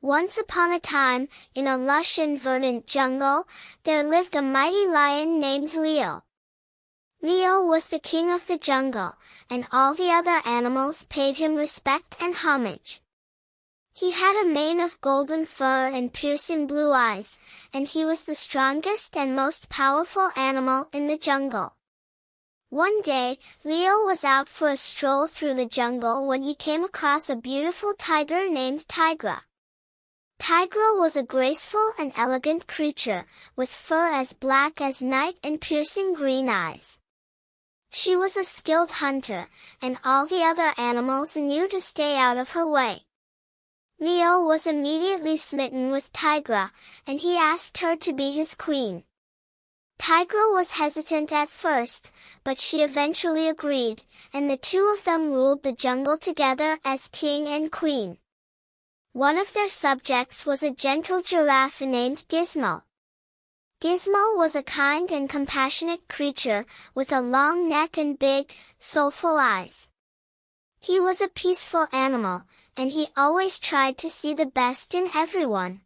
Once upon a time, in a lush and verdant jungle, there lived a mighty lion named Leo. Leo was the king of the jungle, and all the other animals paid him respect and homage. He had a mane of golden fur and piercing blue eyes, and he was the strongest and most powerful animal in the jungle. One day, Leo was out for a stroll through the jungle when he came across a beautiful tiger named Tigra. Tigra was a graceful and elegant creature, with fur as black as night and piercing green eyes. She was a skilled hunter, and all the other animals knew to stay out of her way. Leo was immediately smitten with Tigra, and he asked her to be his queen. Tigra was hesitant at first, but she eventually agreed, and the two of them ruled the jungle together as king and queen. One of their subjects was a gentle giraffe named Gizmo. Gizmo was a kind and compassionate creature, with a long neck and big, soulful eyes. He was a peaceful animal, and he always tried to see the best in everyone.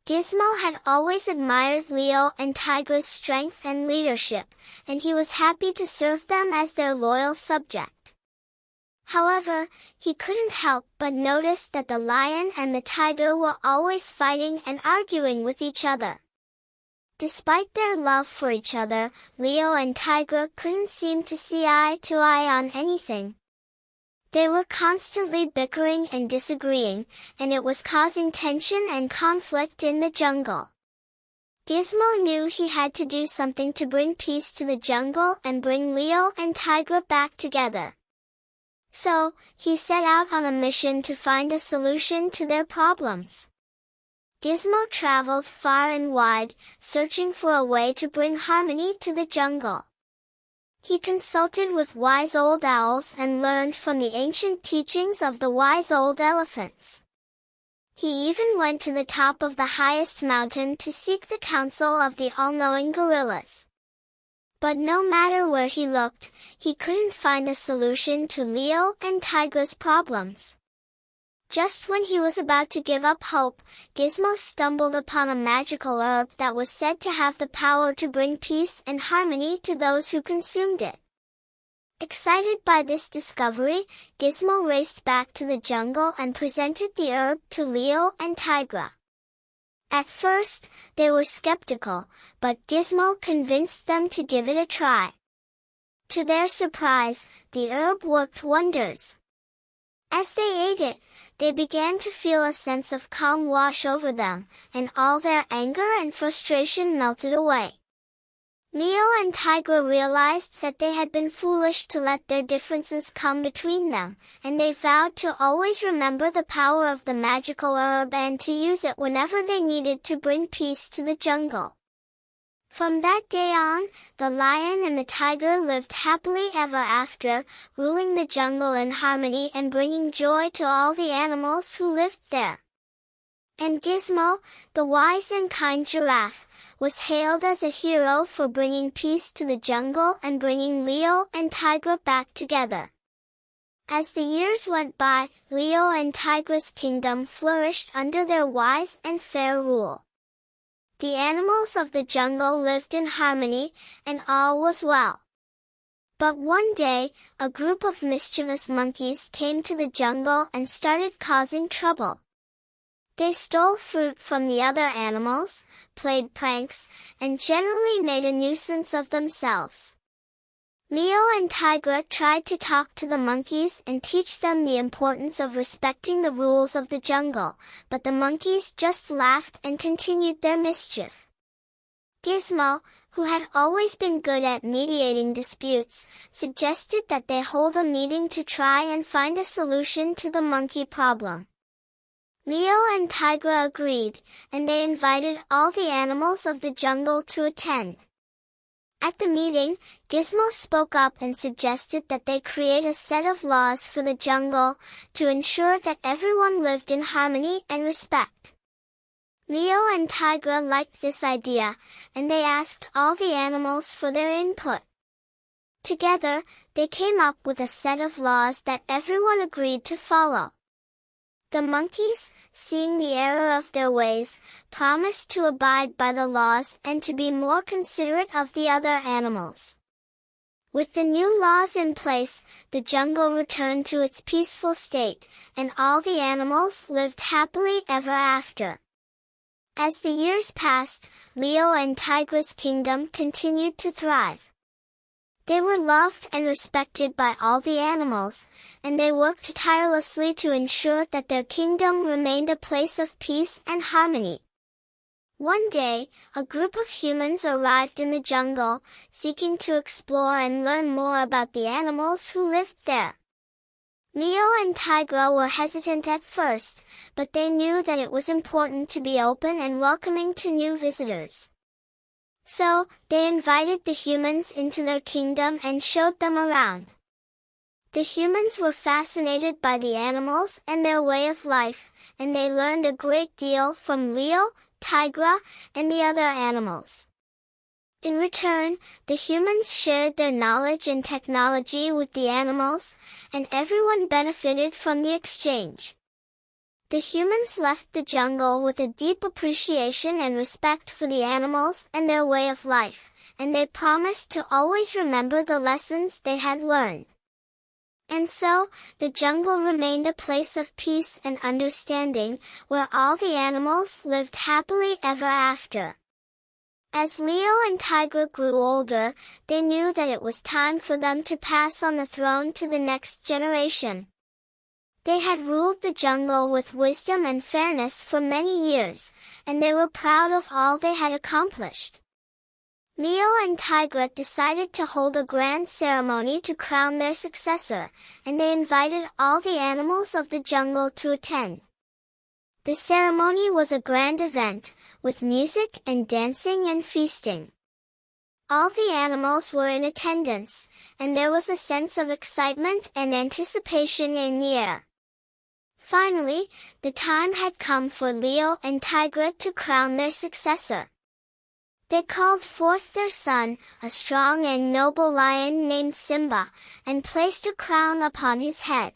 Gizmo had always admired Leo and Tigra's strength and leadership, and he was happy to serve them as their loyal subject. However, he couldn't help but notice that the lion and the tiger were always fighting and arguing with each other. Despite their love for each other, Leo and Tigra couldn't seem to see eye to eye on anything. They were constantly bickering and disagreeing, and it was causing tension and conflict in the jungle. Gizmo knew he had to do something to bring peace to the jungle and bring Leo and Tigra back together. So, he set out on a mission to find a solution to their problems. Gizmo traveled far and wide, searching for a way to bring harmony to the jungle. He consulted with wise old owls and learned from the ancient teachings of the wise old elephants. He even went to the top of the highest mountain to seek the counsel of the all-knowing gorillas. But no matter where he looked, he couldn't find a solution to Leo and Tigra's problems. Just when he was about to give up hope, Gizmo stumbled upon a magical herb that was said to have the power to bring peace and harmony to those who consumed it. Excited by this discovery, Gizmo raced back to the jungle and presented the herb to Leo and Tigra. At first, they were skeptical, but Gizmo convinced them to give it a try. To their surprise, the herb worked wonders. As they ate it, they began to feel a sense of calm wash over them, and all their anger and frustration melted away. Leo and Tigra realized that they had been foolish to let their differences come between them, and they vowed to always remember the power of the magical herb and to use it whenever they needed to bring peace to the jungle. From that day on, the lion and the tiger lived happily ever after, ruling the jungle in harmony and bringing joy to all the animals who lived there. And Gizmo, the wise and kind giraffe, was hailed as a hero for bringing peace to the jungle and bringing Leo and Tigra back together. As the years went by, Leo and Tigra's kingdom flourished under their wise and fair rule. The animals of the jungle lived in harmony, and all was well. But one day, a group of mischievous monkeys came to the jungle and started causing trouble. They stole fruit from the other animals, played pranks, and generally made a nuisance of themselves. Leo and Tigra tried to talk to the monkeys and teach them the importance of respecting the rules of the jungle, but the monkeys just laughed and continued their mischief. Gizmo, who had always been good at mediating disputes, suggested that they hold a meeting to try and find a solution to the monkey problem. Leo and Tigra agreed, and they invited all the animals of the jungle to attend. At the meeting, Gizmo spoke up and suggested that they create a set of laws for the jungle, to ensure that everyone lived in harmony and respect. Leo and Tigra liked this idea, and they asked all the animals for their input. Together, they came up with a set of laws that everyone agreed to follow. The monkeys, seeing the error of their ways, promised to abide by the laws and to be more considerate of the other animals. With the new laws in place, the jungle returned to its peaceful state, and all the animals lived happily ever after. As the years passed, Leo and Tigra's kingdom continued to thrive. They were loved and respected by all the animals, and they worked tirelessly to ensure that their kingdom remained a place of peace and harmony. One day, a group of humans arrived in the jungle, seeking to explore and learn more about the animals who lived there. Leo and Tigra were hesitant at first, but they knew that it was important to be open and welcoming to new visitors. So, they invited the humans into their kingdom and showed them around. The humans were fascinated by the animals and their way of life, and they learned a great deal from Leo, Tigra, and the other animals. In return, the humans shared their knowledge and technology with the animals, and everyone benefited from the exchange. The humans left the jungle with a deep appreciation and respect for the animals and their way of life, and they promised to always remember the lessons they had learned. And so, the jungle remained a place of peace and understanding, where all the animals lived happily ever after. As Leo and Tigra grew older, they knew that it was time for them to pass on the throne to the next generation. They had ruled the jungle with wisdom and fairness for many years, and they were proud of all they had accomplished. Leo and Tigra decided to hold a grand ceremony to crown their successor, and they invited all the animals of the jungle to attend. The ceremony was a grand event, with music and dancing and feasting. All the animals were in attendance, and there was a sense of excitement and anticipation in the air. Finally, the time had come for Leo and Tigra to crown their successor. They called forth their son, a strong and noble lion named Simba, and placed a crown upon his head.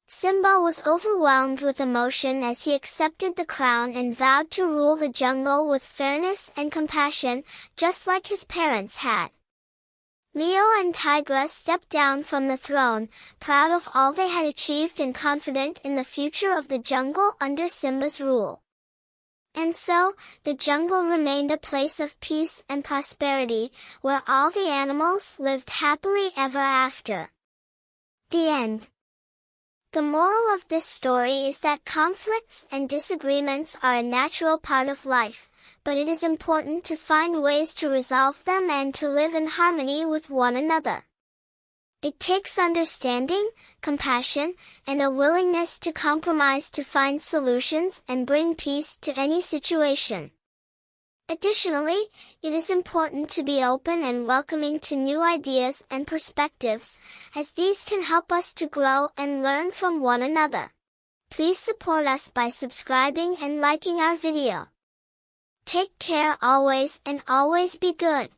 Simba was overwhelmed with emotion as he accepted the crown and vowed to rule the jungle with fairness and compassion, just like his parents had. Leo and Tigra stepped down from the throne, proud of all they had achieved and confident in the future of the jungle under Simba's rule. And so, the jungle remained a place of peace and prosperity, where all the animals lived happily ever after. The end. The moral of this story is that conflicts and disagreements are a natural part of life, but it is important to find ways to resolve them and to live in harmony with one another. It takes understanding, compassion, and a willingness to compromise to find solutions and bring peace to any situation. Additionally, it is important to be open and welcoming to new ideas and perspectives, as these can help us to grow and learn from one another. Please support us by subscribing and liking our video. Take care always and always be good.